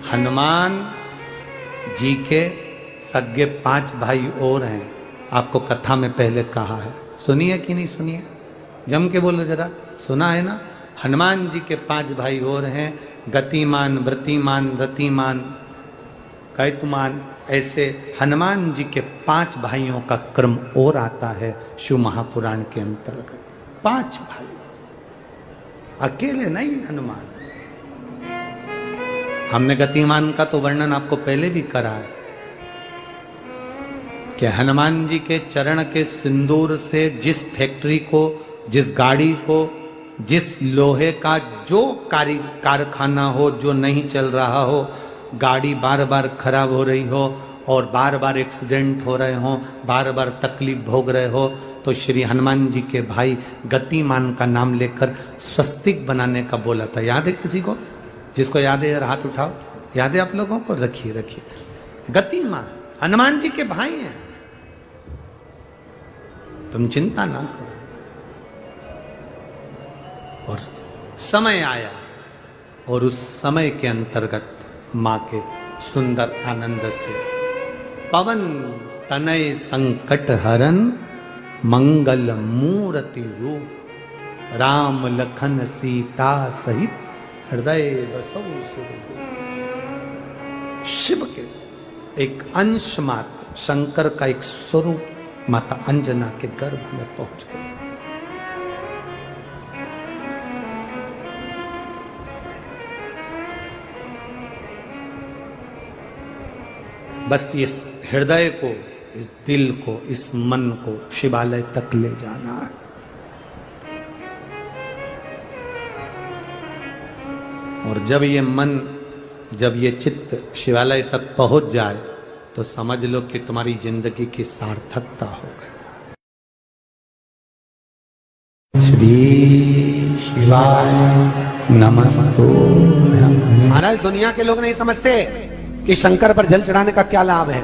हनुमान जी के सगे 5 भाई और हैं। आपको कथा में पहले कहा है, सुनिए कि नहीं सुनिए? जम के बोलो जरा, सुना है ना? हनुमान जी के 5 भाई और हैं, गतिमान, वृत्तिमान, रतिमान, कैतुमान। ऐसे हनुमान जी के 5 भाइयों का क्रम और आता है शिव महापुराण के अंतर्गत। 5 भाई, अकेले नहीं हनुमान। हमने गतिमान का तो वर्णन आपको पहले भी करा है कि हनुमान जी के चरण के सिंदूर से जिस फैक्ट्री को, जिस गाड़ी को, जिस लोहे का जो कारखाना हो जो नहीं चल रहा हो, गाड़ी बार बार खराब हो रही हो और बार बार एक्सीडेंट हो रहे हो, बार बार तकलीफ भोग रहे हो, तो श्री हनुमान जी के भाई गतिमान का नाम लेकर स्वस्तिक बनाने का बोला था। याद है किसी को? जिसको याद है यार हाथ उठाओ। याद है आप लोगों को? रखिए रखिए। गतिमान हनुमान जी के भाई हैं, तुम चिंता ना करो। और समय आया और उस समय के अंतर्गत मां के सुंदर आनंद से पवन तनय संकट हरन मंगल मूर्ति रूप राम लखन सीता सहित हृदय बसौ सुरभूप। शिव के एक अंश मात्र, शंकर का एक स्वरूप माता अंजना के गर्भ में पहुंच गए। बस इस हृदय को, इस दिल को, इस मन को शिवालय तक ले जाना है। और जब ये मन, जब ये चित्त शिवालय तक पहुंच जाए तो समझ लो कि तुम्हारी जिंदगी की सार्थकता हो गई। श्री शिवाय नमस्तुभ्यं। महाराज, दुनिया के लोग नहीं समझते कि शंकर पर जल चढ़ाने का क्या लाभ है।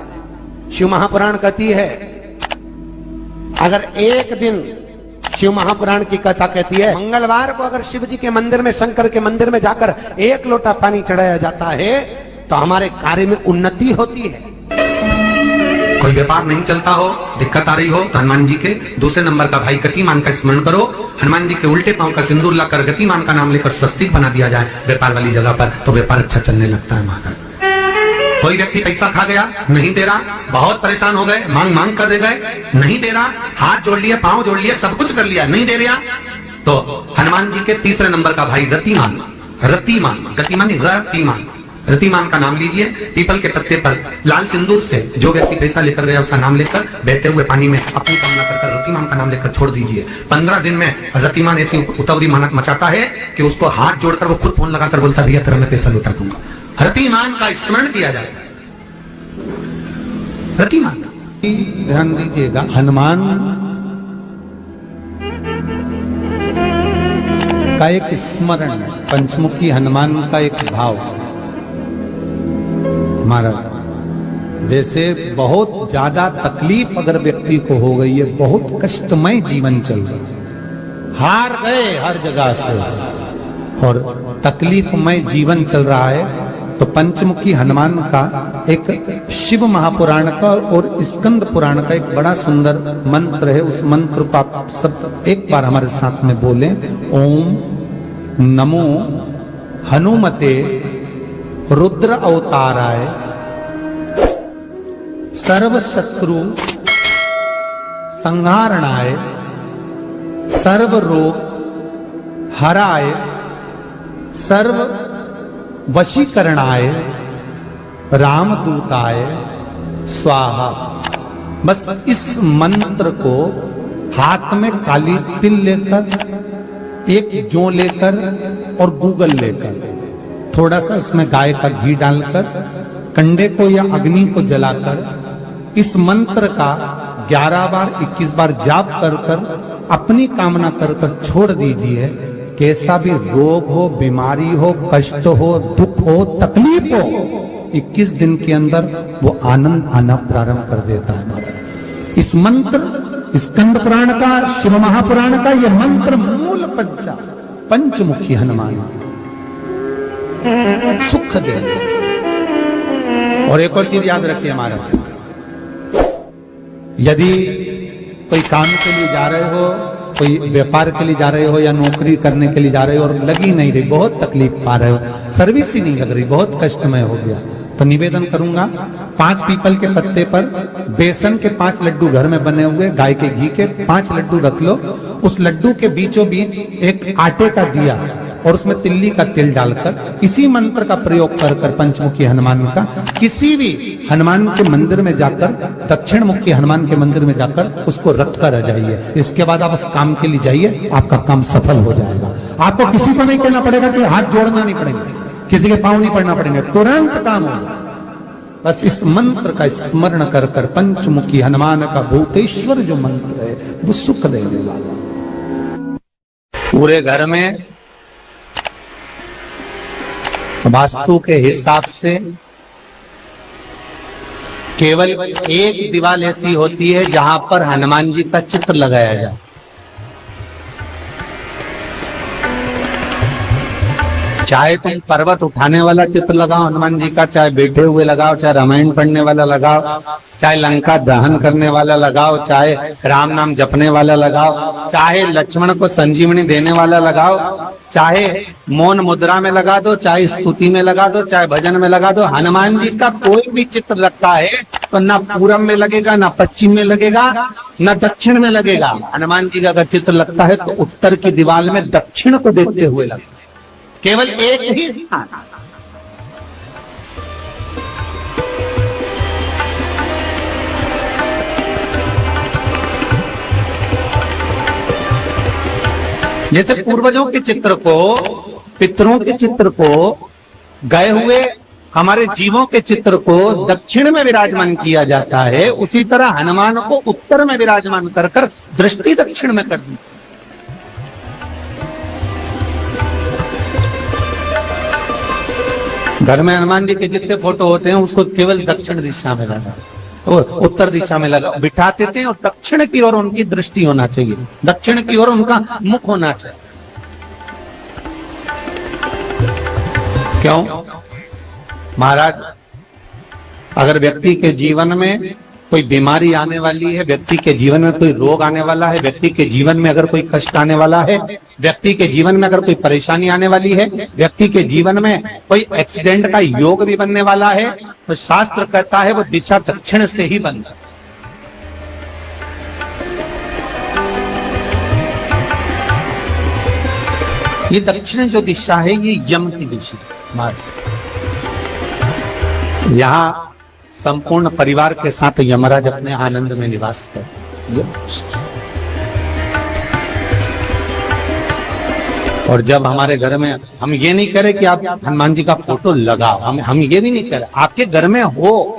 शिव महापुराण कहती है, अगर एक दिन, शिव महापुराण की कथा कहती है, मंगलवार को अगर शिव जी के मंदिर में, शंकर के मंदिर में जाकर 1 लोटा पानी चढ़ाया जाता है तो हमारे कार्य में उन्नति होती है। कोई व्यापार नहीं चलता हो, दिक्कत आ रही हो, तो हनुमान जी के दूसरे नंबर का भाई गतिमान का स्मरण करो। हनुमान जी के उल्टे पांव का सिंदूर लाकर गतिमान का नाम लेकर स्वस्तिक बना दिया जाए व्यापार वाली जगह पर, तो व्यापार अच्छा चलने लगता है। महाराज, कोई व्यक्ति पैसा खा गया, नहीं दे रहा, बहुत परेशान हो गए, मांग मांग कर दे गए, नहीं दे रहा, हाथ जोड़ लिए, पांव जोड़ लिए, सब कुछ कर लिया, नहीं दे रहा, तो हनुमान जी के तीसरे नंबर का भाई रतिमान, रतिमान, गतिमान नहीं, रतिमान, रतिमान का नाम लीजिए। पीपल के पत्ते पर लाल सिंदूर से जो व्यक्ति पैसा लेकर गया उसका नाम लेकर बहते हुए पानी में अपनी कामना कर रतिमान का नाम लेकर छोड़ दीजिए। 15 दिन में रतिमान ऐसी उतावली मचाता है कि उसको हाथ जोड़कर वो खुद फोन लगाकर बोलता, भैया तेरा मैं पैसा लौटा दूंगा। रतिमान का स्मरण किया जाता है। रतिमान, ध्यान दीजिएगा, हनुमान का एक स्मरण, पंचमुखी हनुमान का एक भाव। महाराज, जैसे बहुत ज्यादा तकलीफ अगर व्यक्ति को हो गई है, बहुत कष्टमय जीवन चल रहा है, हार गए हर जगह से और तकलीफमय जीवन चल रहा है, तो पंचमुखी हनुमान का एक शिव महापुराण का और स्कंद पुराण का एक बड़ा सुंदर मंत्र है। उस मंत्र को आप सब एक बार हमारे साथ में बोलें। ओम नमो हनुमते रुद्र अवताराय सर्व शत्रु संहारणाय सर्व रोग हराय सर्व वशीकरणाय रामदूताय स्वाहा। बस इस मंत्र को हाथ में काली तिल लेकर, एक जौ लेकर और गूगल लेकर, थोड़ा सा उसमें गाय का घी डालकर, कंडे को या अग्नि को जलाकर इस मंत्र का 11 बार 21 बार जाप कर कर अपनी कामना कर कर छोड़ दीजिए। कैसा भी रोग हो, बीमारी हो, कष्ट हो, दुख हो, तकलीफ हो, 21 दिन के अंदर वो आनंद आना प्रारंभ कर देता है। इस मंत्र, स्कंद पुराण का, शिव महापुराण का ये मंत्र मूल पंचमुखी हनुमान सुख दे। और एक और चीज याद रखिए महाराज, यदि कोई काम के लिए जा रहे हो, कोई व्यापार के लिए जा रहे हो या नौकरी करने के लिए जा रहे हो और लगी नहीं रही, बहुत तकलीफ पा रहे हो, सर्विस ही नहीं लग रही, बहुत कष्टमय हो गया, तो निवेदन करूंगा 5 पीपल के पत्ते पर बेसन के 5 लड्डू घर में बने हुए गाय के घी के 5 लड्डू रख लो। उस लड्डू के बीचों बीच एक आटे का दिया और उसमें तिल्ली का तिल डालकर इसी मंत्र का प्रयोग कर कर पंचमुखी हनुमान का किसी भी हनुमान के मंदिर में जाकर, दक्षिण मुखी हनुमान के मंदिर में जाकर उसको रख कर आ जाइए। इसके बाद आप उस काम के लिए जाइए, आपका काम सफल हो जाएगा। आपको किसी को नहीं कहना पड़ेगा कि हाथ जोड़ना नहीं पड़ेगा, किसी के पांव नहीं पड़ना पड़ेंगे, तुरंत काम होगा। बस इस मंत्र का स्मरण कर कर, पंचमुखी हनुमान का भूतेश्वर जो मंत्र है वो सुख देने वाला। पूरे घर में वास्तु के हिसाब से केवल एक दीवार ऐसी होती है जहां पर हनुमान जी का चित्र लगाया जाए। चाहे तुम पर्वत उठाने वाला चित्र लगाओ हनुमान जी का, चाहे बैठे हुए लगाओ, चाहे रामायण पढ़ने वाला लगाओ, चाहे लंका दहन करने वाला लगाओ, चाहे राम नाम जपने वाला लगाओ, चाहे लक्ष्मण को संजीवनी देने वाला लगाओ, चाहे मौन मुद्रा में लगा दो, चाहे स्तुति में लगा दो, चाहे भजन में लगा दो। हनुमान जी का कोई भी चित्र लगता है तो ना पूरब में लगेगा, ना पश्चिम में लगेगा, ना दक्षिण में लगेगा। हनुमान जी का अगर चित्र लगता है तो उत्तर की दीवार में दक्षिण को देखते हुए लगता है, केवल एक ही स्थान। जैसे पूर्वजों के चित्र को, पितरों के चित्र को, गए हुए हमारे जीवों के चित्र को दक्षिण में विराजमान किया जाता है, उसी तरह हनुमान को उत्तर में विराजमान कर कर दृष्टि दक्षिण में कर दी। घर में हनुमान जी के जितने फोटो होते हैं उसको केवल दक्षिण दिशा में लगा और उत्तर दिशा में लगा बिठाते थे, और दक्षिण की ओर उनकी दृष्टि होना चाहिए, दक्षिण की ओर उनका मुख होना चाहिए। क्यों महाराज? अगर व्यक्ति के जीवन में कोई बीमारी आने वाली है, व्यक्ति के जीवन में कोई रोग आने वाला है, व्यक्ति के जीवन में अगर कोई कष्ट आने वाला है, व्यक्ति के जीवन में अगर कोई परेशानी आने वाली है, व्यक्ति के जीवन में कोई एक्सीडेंट का योग भी बनने वाला है, तो शास्त्र कहता है वो दिशा दक्षिण से ही बनता है। ये दक्षिण जो दिशा है ये यम की दिशा। यहाँ संपूर्ण परिवार के साथ यमराज अपने आनंद में निवास करते। और जब हमारे घर में, हम ये नहीं करें कि आप हनुमान जी का फोटो लगाओ, हम ये भी नहीं करें, आपके घर में हो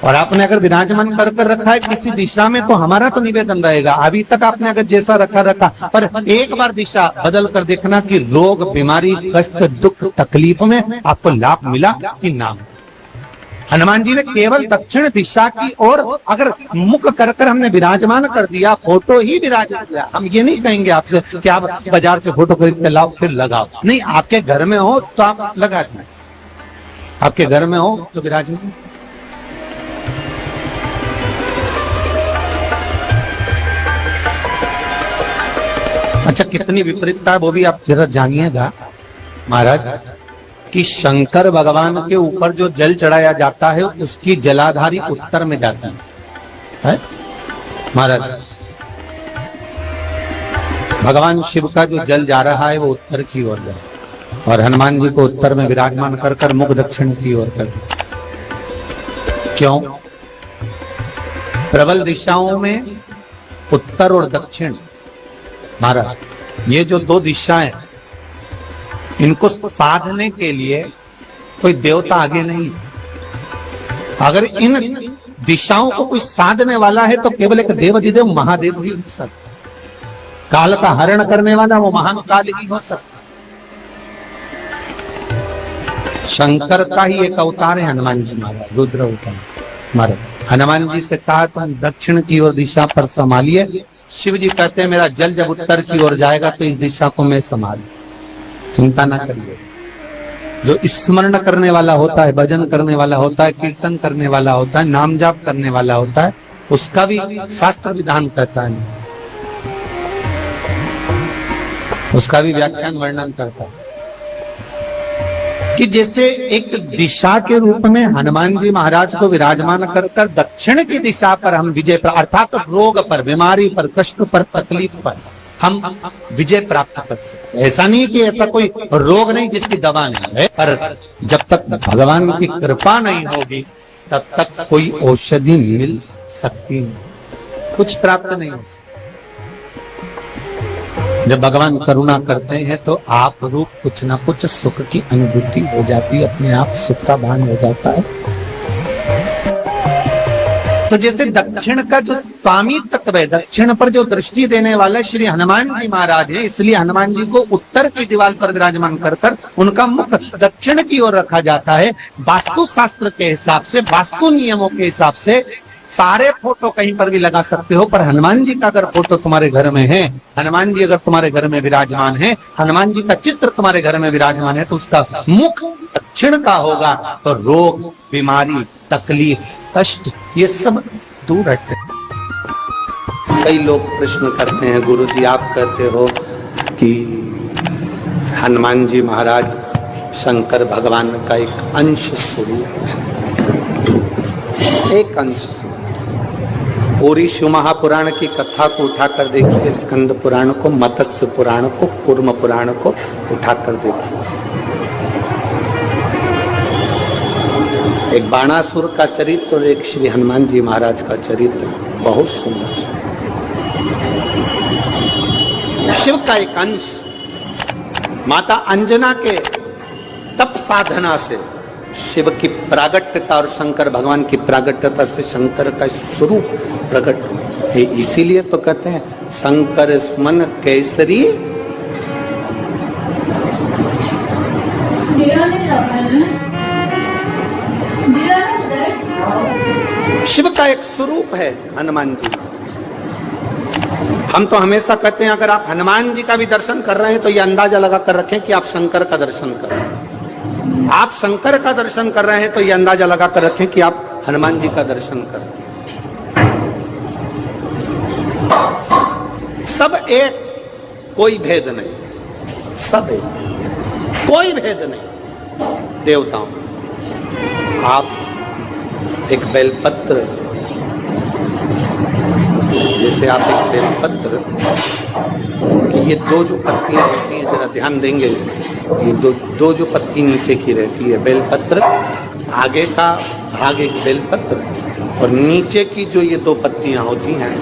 और आपने अगर विराजमान कर कर रखा है किसी दिशा में, तो हमारा तो निवेदन रहेगा, अभी तक आपने अगर जैसा रखा, पर एक बार दिशा बदल कर देखना कि रोग, बीमारी, कष्ट, दुख, तकलीफ में आपको लाभ मिला कि ना। हनुमान जी ने केवल दक्षिण दिशा की ओर अगर मुख कर कर हमने विराजमान कर दिया, फोटो ही विराजमान किया। हम ये नहीं कहेंगे आपसे कि आप बाजार से फोटो खरीद के लाओ फिर लगाओ, नहीं, आपके घर में हो तो आप लगा दें, आपके घर में हो तो विराजमान। अच्छा, कितनी विपरीतता है वो भी आप जरा जानिएगा महाराज, कि शंकर भगवान के ऊपर जो जल चढ़ाया जाता है उसकी जलाधारी उत्तर में जाती है महाराज। भगवान शिव का जो जल जा रहा है वो उत्तर की ओर जा, और हनुमान जी को उत्तर में विराजमान कर कर मुख दक्षिण की ओर कर। क्यों? प्रबल दिशाओं में उत्तर और दक्षिण महाराज, ये जो दो दिशाएं, इनको साधने के लिए कोई देवता आगे नहीं। अगर इन दिशाओं को कोई साधने वाला है तो केवल एक देवाधिदेव महादेव ही हो सकता, काल का हरण करने वाला वो महाकाल ही हो सकता। शंकर का ही एक अवतार है हनुमान जी महाराज, रुद्र अवतार महाराज। हनुमान जी से कहा तुम दक्षिण की ओर दिशा पर संभालिए, शिव जी कहते हैं मेरा जल जब उत्तर की ओर जाएगा तो इस दिशा को मैं संभालू, चिंता ना करिए। जो स्मरण करने वाला होता है, भजन करने वाला होता है, कीर्तन करने वाला होता है, नाम जाप करने वाला होता है, उसका भी शास्त्र विधान करता है, उसका भी व्याख्यान वर्णन करता है कि जैसे एक दिशा के रूप में हनुमान जी महाराज को विराजमान कर दक्षिण की दिशा पर हम विजय पर, अर्थात रोग पर, बीमारी पर, कष्ट पर, तकलीफ पर हम विजय प्राप्त कर सकते। ऐसा नहीं कि ऐसा कोई रोग नहीं जिसकी दवा नहीं है, पर जब तक भगवान की कृपा नहीं होगी तब तक कोई औषधि मिल सकती नहीं, कुछ प्राप्त नहीं हो सकता। जब भगवान करुणा करते हैं तो आप रूप कुछ ना कुछ सुख की अनुभूति हो जाती है, अपने आप सुख का भान हो जाता है। तो जैसे दक्षिण का जो स्वामी तत्व है, दक्षिण पर जो दृष्टि देने वाले श्री हनुमान जी महाराज है, इसलिए हनुमान जी को उत्तर की दीवार पर विराजमान कर उनका मुख दक्षिण की ओर रखा जाता है। वास्तु शास्त्र के हिसाब से, वास्तु नियमों के हिसाब से सारे फोटो कहीं पर भी लगा सकते हो, पर हनुमान जी का अगर फोटो तुम्हारे घर में है, हनुमान जी अगर तुम्हारे घर में विराजमान है, हनुमान जी का चित्र तुम्हारे घर में विराजमान है, तो उसका मुख दक्षिण का होगा, तो रोग, बीमारी, तकलीफ, कष्ट ये सब दूर हटते। कई लोग प्रश्न करते हैं, गुरु जी आप कहते हो कि हनुमान जी महाराज शंकर भगवान का एक अंश स्वरूप है, एक अंश। पूरी शिव महापुराण की कथा को उठाकर देखिए, स्कंद पुराण को, मत्स्य पुराण को, कूर्म पुराण को उठाकर देखिए। एक बाणासुर का चरित्र और एक श्री हनुमान जी महाराज का चरित्र बहुत सुंदर। शिव का एक अंश माता अंजना के तप साधना से शिव की प्रागट्यता और शंकर भगवान की प्रागट्यता से शंकर का स्वरूप प्रकट है। इसीलिए तो कहते हैं शंकर सुमन केसरी। शिव का एक स्वरूप है हनुमान जी। हम तो हमेशा कहते हैं अगर आप हनुमान जी का भी दर्शन कर रहे हैं तो ये अंदाजा लगा कर रखें कि आप शंकर का दर्शन कर रहे हैं। आप शंकर का दर्शन कर रहे हैं तो ये अंदाजा लगा कर रखें कि आप हनुमान जी का दर्शन कर रहे हैं। सब एक, कोई भेद नहीं, सब एक, कोई भेद नहीं। देवताओं, आप एक बेलपत्र, जैसे आप एक बेलपत्र कि ये दो जो पत्तियां होती हैं, जरा ध्यान देंगे, ये दो जो पत्ती नीचे की रहती है बेलपत्र, आगे का भाग एक बेलपत्र और नीचे की जो ये दो पत्तियां होती हैं,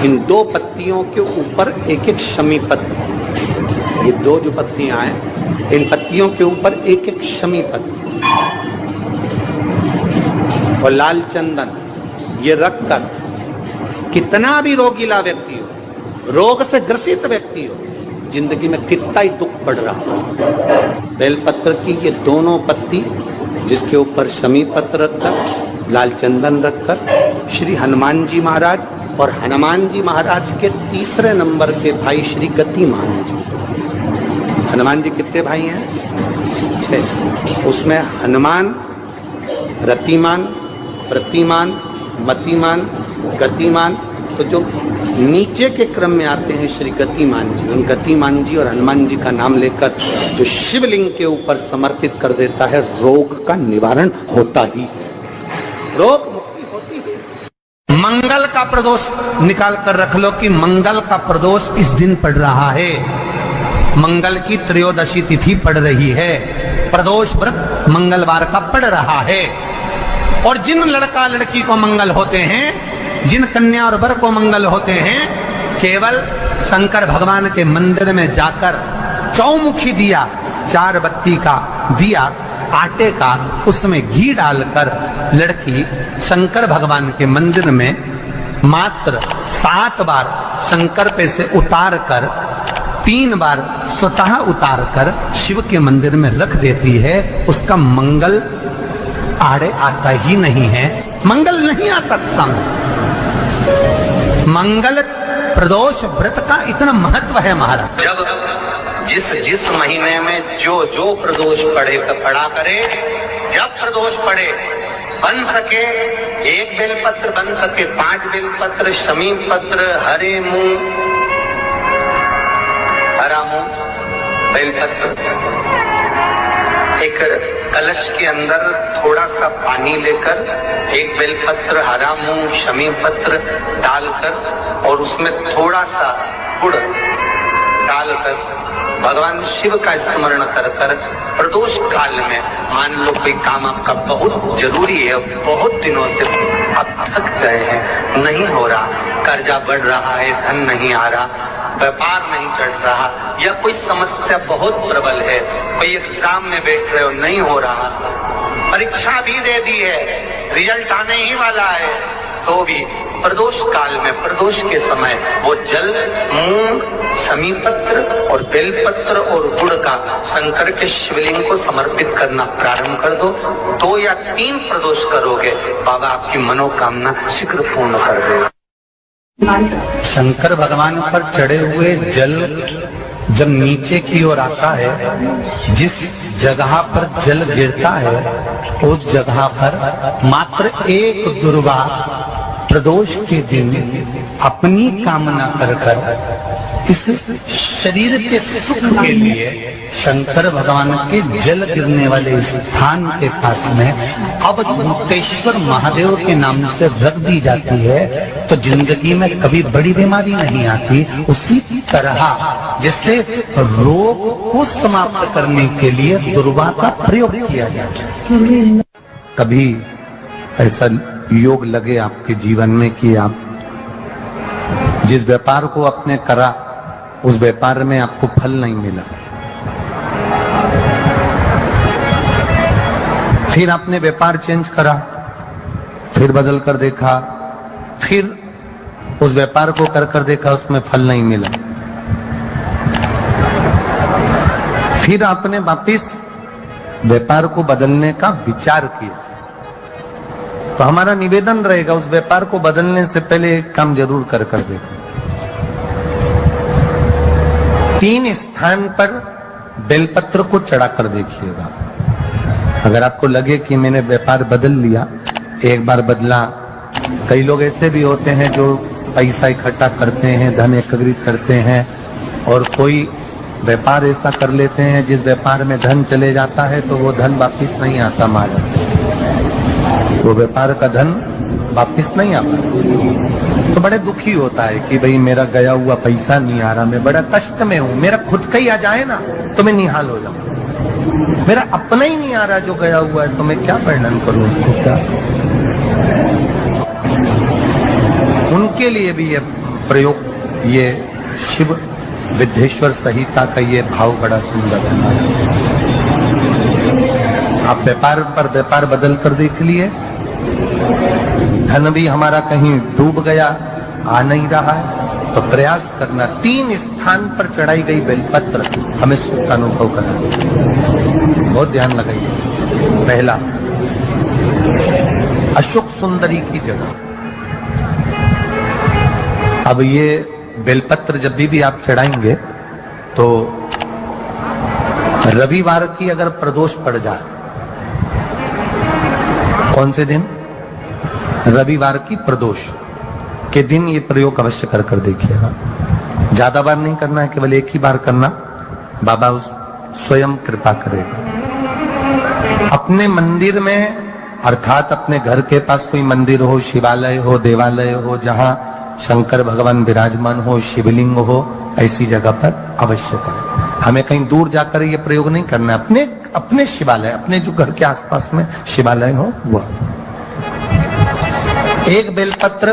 इन दो पत्तियों के ऊपर एक एक शमी पत्र। ये दो जो पत्तियां हैं, इन पत्तियों के ऊपर एक एक शमी पत्र और लाल चंदन ये रखकर कितना भी रोगीला व्यक्ति हो, रोग से ग्रसित व्यक्ति हो, जिंदगी में कितना ही दुख पड़ रहा हो, बेलपत्र की ये दोनों पत्ती जिसके ऊपर शमी पत्र रखकर, लाल चंदन रखकर श्री हनुमान जी महाराज और हनुमान जी महाराज के तीसरे नंबर के भाई श्री गतिमान जी। हनुमान जी कितने भाई हैं? 6। उसमें हनुमान, रतिमान, प्रतिमान, मतिमान, गतिमान, तो जो नीचे के क्रम में आते हैं श्री गतिमान जी, उन गतिमान जी और हनुमान जी का नाम लेकर जो शिवलिंग के ऊपर समर्पित कर देता है, रोग का निवारण होता ही, रोग मुक्ति होती है। मंगल का प्रदोष निकाल कर रख लो कि मंगल का प्रदोष इस दिन पड़ रहा है, मंगल की त्रयोदशी तिथि पड़ रही है, प्रदोष व्रत मंगलवार का पड़ रहा है। और जिन लड़का लड़की को मंगल होते हैं, जिन कन्या और वर को मंगल होते हैं, केवल शंकर भगवान के मंदिर में जाकर चौमुखी दिया, 4 बत्ती का दिया आटे का, उसमें घी डालकर लड़की शंकर भगवान के मंदिर में मात्र 7 बार शंकर पे से उतार कर 3 बार स्वतः उतार कर शिव के मंदिर में रख देती है, उसका मंगल आड़े आता ही नहीं है, मंगल नहीं आता सामने। मंगल प्रदोष व्रत का इतना महत्व है महाराज। जिस जिस महीने में जो जो प्रदोष पड़ा करे, जब प्रदोष पड़े, बन सके 1 बेलपत्र, बन सके 5 बेलपत्र, शमी पत्र, हरे मूंग, हरा मूंग, बेलपत्र, एक कलश के अंदर थोड़ा सा पानी लेकर 1 बेलपत्र, हरा मूंग, शमी पत्र डालकर और उसमें थोड़ा सा गुड़ डालकर भगवान शिव का स्मरण कर कर प्रदोष काल में, मान लो कोई काम आपका बहुत जरूरी है, बहुत दिनों से आप थक गए हैं, नहीं हो रहा, कर्जा बढ़ रहा है, धन नहीं आ रहा, व्यापार नहीं चढ़ रहा, या कोई समस्या बहुत प्रबल है, कोई एग्जाम में बैठ रहे हो नहीं हो रहा, परीक्षा भी दे दी है, रिजल्ट आने ही वाला है, तो भी प्रदोष काल में, प्रदोष के समय वो जल, मूंग, शमी पत्र और बेलपत्र और गुड़ का शंकर के शिवलिंग को समर्पित करना प्रारंभ कर दो। 2 या 3 प्रदोष करोगे, बाबा आपकी मनोकामना शीघ्र पूर्ण कर देगा। शंकर भगवान पर चढ़े हुए जल जब नीचे की ओर आता है, जिस जगह पर जल गिरता है उस जगह पर मात्र एक दुर्गा प्रदोष के दिन अपनी कामना कर कर इस शरीर के सुख के लिए शंकर भगवान के जल गिरने वाले स्थान के पास में अवधूतेश्वर महादेव के नाम से रख दी जाती है, तो जिंदगी में कभी बड़ी बीमारी नहीं आती। उसी तरह जिससे रोग को समाप्त करने के लिए दुर्वा का प्रयोग किया जाता है। कभी ऐसा योग लगे आपके जीवन में कि आप जिस व्यापार को आपने करा उस व्यापार में आपको फल नहीं मिला, फिर आपने व्यापार चेंज करा, फिर बदल कर देखा, फिर उस व्यापार को कर देखा, उसमें फल नहीं मिला, फिर आपने वापिस व्यापार को बदलने का विचार किया, तो हमारा निवेदन रहेगा उस व्यापार को बदलने से पहले एक काम जरूर कर देखो। 3 स्थान पर बेलपत्र को चढ़ा कर देखिएगा। अगर आपको लगे कि मैंने व्यापार बदल लिया, एक बार बदला, कई लोग ऐसे भी होते हैं जो पैसा इकट्ठा करते हैं, धन एकत्रित करते हैं, और कोई व्यापार ऐसा कर लेते हैं जिस व्यापार में धन चले जाता है तो वो धन वापिस नहीं आता, मारा वो व्यापार का धन वापिस नहीं आता, तो बड़े दुखी होता है कि भाई मेरा गया हुआ पैसा नहीं आ रहा, मैं बड़ा कष्ट में हूं, मेरा खुद का ही आ जाए ना तो मैं निहाल हो जाऊं, मेरा अपना ही नहीं आ रहा जो गया हुआ है, तो मैं क्या वर्णन करूं उसको, क्या। उनके लिए भी ये प्रयोग, ये शिव विद्येश्वर संहिता का ये भाव बड़ा सुंदर है। आप व्यापार पर व्यापार बदल कर देख लिए, धन भी हमारा कहीं डूब गया, आ नहीं रहा है, तो प्रयास करना 3 स्थान पर चढ़ाई गई बेलपत्र हमें सुख का अनुभव करना, बहुत ध्यान लगाइए। पहला, अशोक सुंदरी की जगह। अब ये बेलपत्र जब भी आप चढ़ाएंगे तो रविवार की अगर प्रदोष पड़ जाए, कौन से दिन? रविवार की प्रदोष के दिन ये प्रयोग अवश्य कर देखिएगा। ज्यादा बार नहीं करना है, केवल एक ही बार करना, बाबा स्वयं कृपा करेगा। अपने मंदिर में, अर्थात अपने घर के पास कोई मंदिर हो, शिवालय हो, देवालय हो, जहां शंकर भगवान विराजमान हो, शिवलिंग हो, ऐसी जगह पर अवश्य करें। हमें कहीं दूर जाकर ये प्रयोग नहीं करना है, अपने शिवालय, अपने जो घर के आसपास में शिवालय हो वह। एक बेलपत्र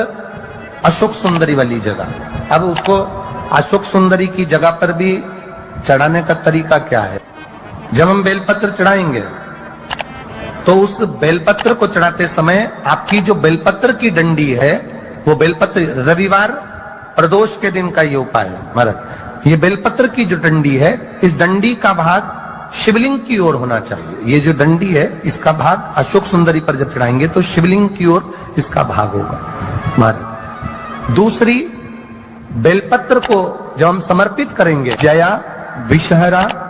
अशोक सुंदरी वाली जगह। अब उसको अशोक सुंदरी की जगह पर भी चढ़ाने का तरीका क्या है? जब हम बेलपत्र चढ़ाएंगे तो उस बेलपत्र को चढ़ाते समय आपकी जो बेलपत्र की डंडी है, वो बेलपत्र, रविवार प्रदोष के दिन का ये उपाय है महाराज। ये बेलपत्र की जो डंडी है, इस डंडी का भाग शिवलिंग की ओर होना चाहिए। ये जो डंडी है, इसका भाग अशोक सुंदरी पर जब चढ़ाएंगे तो शिवलिंग की ओर इसका भाग होगा महाराज। दूसरी, बेलपत्र को जब हम समर्पित करेंगे, जया विषहरा